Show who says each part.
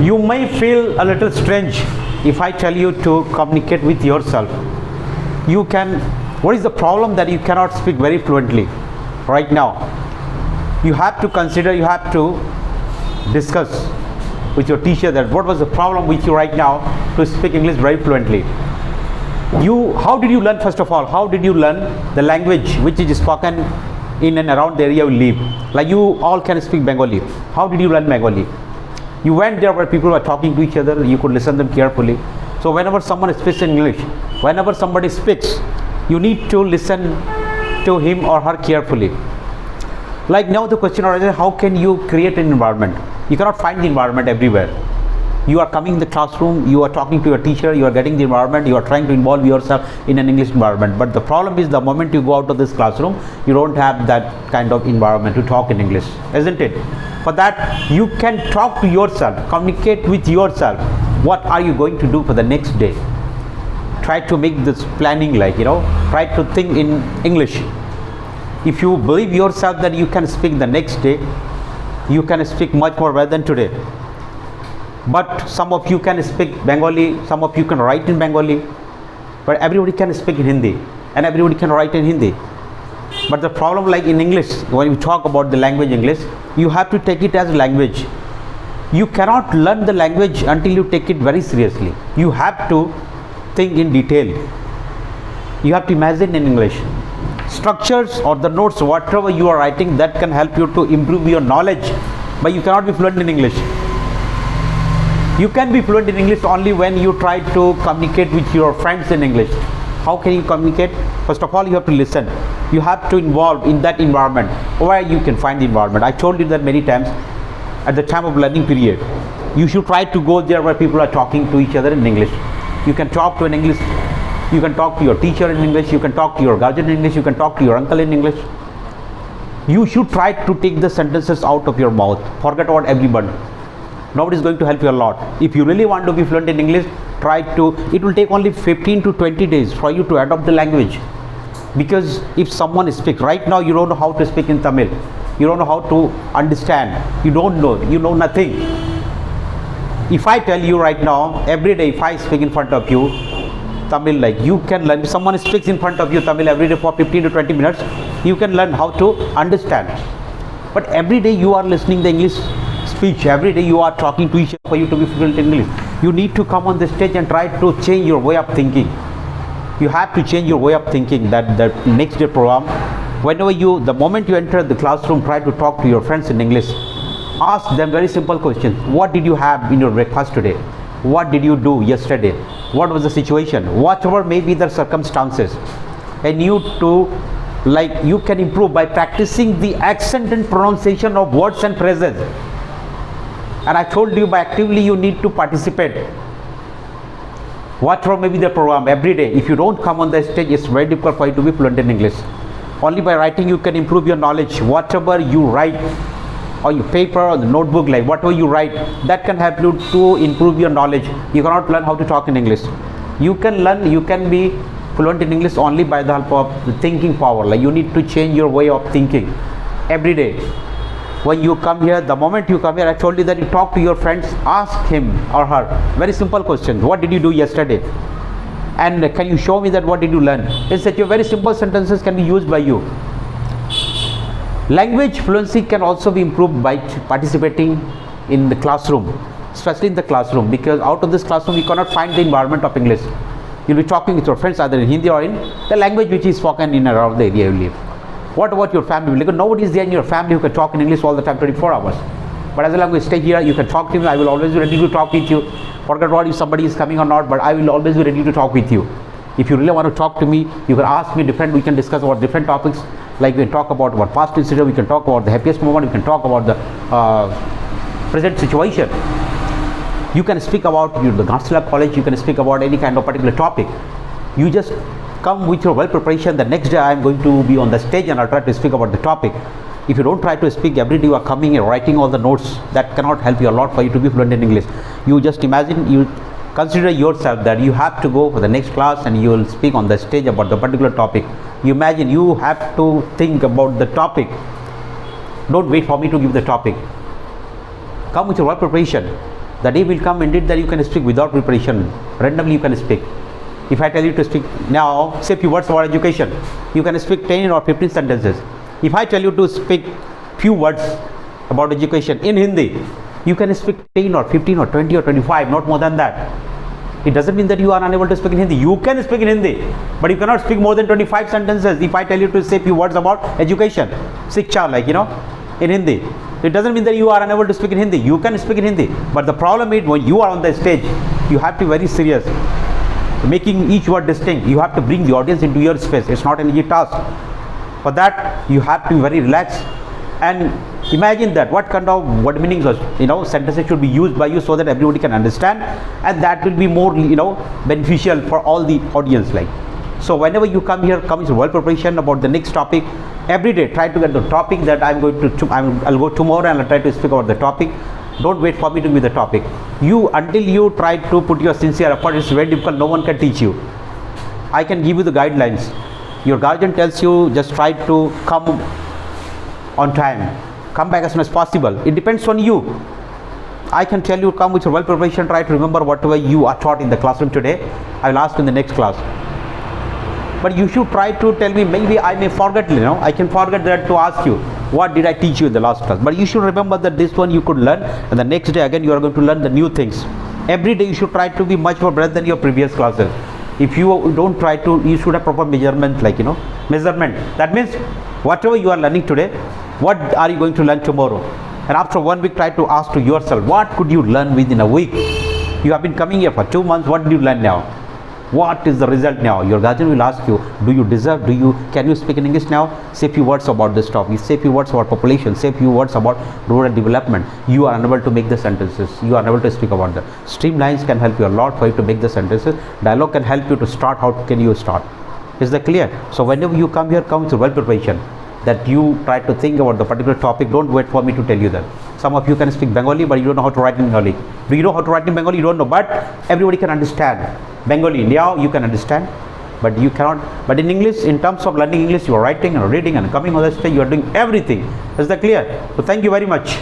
Speaker 1: You may feel a little strange if I tell you to communicate with yourself. You can, what is the problem that you cannot speak very fluently right now? You have to consider, you have to discuss with your teacher that what was the problem with you right now to speak English very fluently. How did you learn, first of all, how did you learn the language which is spoken in and around the area you live? Like you all can speak Bengali. How did you learn Bengali? You went there where people were talking to each other, you could listen to them carefully. So whenever someone speaks in English, whenever somebody speaks, you need to listen to him or her carefully. Like now the question arises, how can you create an environment? You cannot find the environment everywhere. You are coming in the classroom, you are talking to your teacher, you are getting the environment, you are trying to involve yourself in an English environment. But the problem is the moment you go out of this classroom, you don't have that kind of environment to talk in English, isn't it? For that, you can talk to yourself, communicate with yourself. What are you going to do for the next day? Try to make this planning, like, try to think in English. If you believe yourself that you can speak the next day, you can speak much more well than today. But some of you can speak Bengali, some of you can write in Bengali, but everybody can speak in Hindi and everybody can write in Hindi. But the problem, like in English, when you talk about the language English, you have to take it as language. You cannot learn the language until you take it very seriously. You have to think in detail. You have to imagine in English. Structures or the notes, whatever you are writing, that can help you to improve your knowledge, but you cannot be fluent in English. You can be fluent in English only when you try to communicate with your friends in English. How can you communicate? First of all, you have to listen. You have to involve in that environment where you can find the environment. I told you that many times at the time of learning period. You should try to go there where people are talking to each other in English. You can talk to an English, you can talk to your teacher in English, you can talk to your guardian in English, you can talk to your uncle in English. You should try to take the sentences out of your mouth. Forget about everyone. Nobody is going to help you a lot. If you really want to be fluent in English, it will take only 15 to 20 days for you to adopt the language. Because if someone speaks, right now you don't know how to speak in Tamil, you don't know how to understand, you don't know, you know nothing. If I tell you right now, every day if I speak in front of you Tamil, like you can learn, if someone speaks in front of you Tamil every day for 15 to 20 minutes, you can learn how to understand. But every day you are listening the English speech, every day you are talking to each other for you to be fluent in English. You need to come on the stage and try to change your way of thinking. You have to change your way of thinking. That the next day program, the moment you enter the classroom, try to talk to your friends in English. Ask them very simple questions. What did you have in your breakfast today? What did you do yesterday? What was the situation? Whatever may be the circumstances. And you can improve by practicing the accent and pronunciation of words and phrases. And I told you, by actively you need to participate. Whatever may be the program every day. If you don't come on the stage, it's very difficult for you to be fluent in English. Only by writing you can improve your knowledge. Whatever you write on your paper or the notebook, like whatever you write, that can help you to improve your knowledge. You cannot learn how to talk in English. You can be fluent in English only by the help of the thinking power. Like you need to change your way of thinking every day. When you come here, the moment you come here, I told you that you talk to your friends, ask him or her very simple questions. What did you do yesterday? And can you show me that what did you learn? It's such a very simple sentences can be used by you. Language fluency can also be improved by participating in the classroom, especially in the classroom, because out of this classroom you cannot find the environment of English. You'll be talking with your friends either in Hindi or in the language which is spoken in and around the area you live. What about your family? Because nobody is there in your family who can talk in English all the time, 24 hours. But as long as you stay here, you can talk to me. I will always be ready to talk with you. Forget about if somebody is coming or not, but I will always be ready to talk with you. If you really want to talk to me, you can ask me we can discuss about different topics. Like we can talk about our past incident, we can talk about the happiest moment, we can talk about the present situation. You can speak about the Ghansila College, you can speak about any kind of particular topic. You just come with your well preparation. The next day I am going to be on the stage and I'll try to speak about the topic. If you don't try to speak every day, you are coming and writing all the notes, that cannot help you a lot for you to be fluent in English. You just imagine, you consider yourself that you have to go for the next class and you will speak on the stage about the particular topic. You imagine you have to think about the topic Don't wait for me to give the topic. Come with your well preparation. The day will come indeed that you can speak without preparation. Randomly you can speak. If I tell you to speak now, say few words about education, you can speak 10 or 15 sentences. If I tell you to speak few words about education in Hindi, you can speak 10 or 15 or 20 or 25, not more than that. It doesn't mean that you are unable to speak in Hindi. You can speak in Hindi, but you cannot speak more than 25 sentences. If I tell you to say few words about education, Shiksha, like, in Hindi, it doesn't mean that you are unable to speak in Hindi. You can speak in Hindi, but the problem is when you are on the stage, you have to be very serious, making each word distinct. You have to bring the audience into your space. It's not an easy task. For that, you have to be very relaxed and imagine that what kind of word meanings or sentences should be used by you so that everybody can understand, and that will be more beneficial for all the audience. Like, so whenever you come here, come with well preparation about the next topic. Every day try to get the topic that I'll go tomorrow and I'll try to speak about the topic. Don't wait for me to give the topic. Until you try to put your sincere effort, it's very difficult. No one can teach you. I can give you the guidelines. Your guardian tells you just try to come on time, come back as soon as possible. It depends on you. I can tell you come with your well preparation, try to remember whatever you are taught in the classroom today. I will ask you in the next class. But you should try to tell me, maybe I may forget, I can forget that to ask you, what did I teach you in the last class? But you should remember that this one you could learn, and the next day again you are going to learn the new things. Every day you should try to be much more better than your previous classes. If you don't try to, you should have proper measurement, measurement. That means whatever you are learning today, what are you going to learn tomorrow? And after 1 week, try to ask to yourself, what could you learn within a week? You have been coming here for 2 months, what did you learn now? What is the result now? Your guardian will ask you, can you speak in English now? Say few words about this topic, say few words about population, say few words about rural development. You are unable to make the sentences, you are unable to speak about them. Streamlines can help you a lot for you to make the sentences. Dialogue can help you to start. How can you start? Is that clear? So whenever you come here, come with well preparation, that you try to think about the particular topic. Don't wait for me to tell you that. Some of you can speak Bengali, but you don't know how to write in Bengali. Do you know how to write in Bengali? You don't know, but everybody can understand Bengali. Now you can understand, but you cannot. But in English, in terms of learning English, you are writing and reading and coming on the stage, you are doing everything. Is that clear? So thank you very much.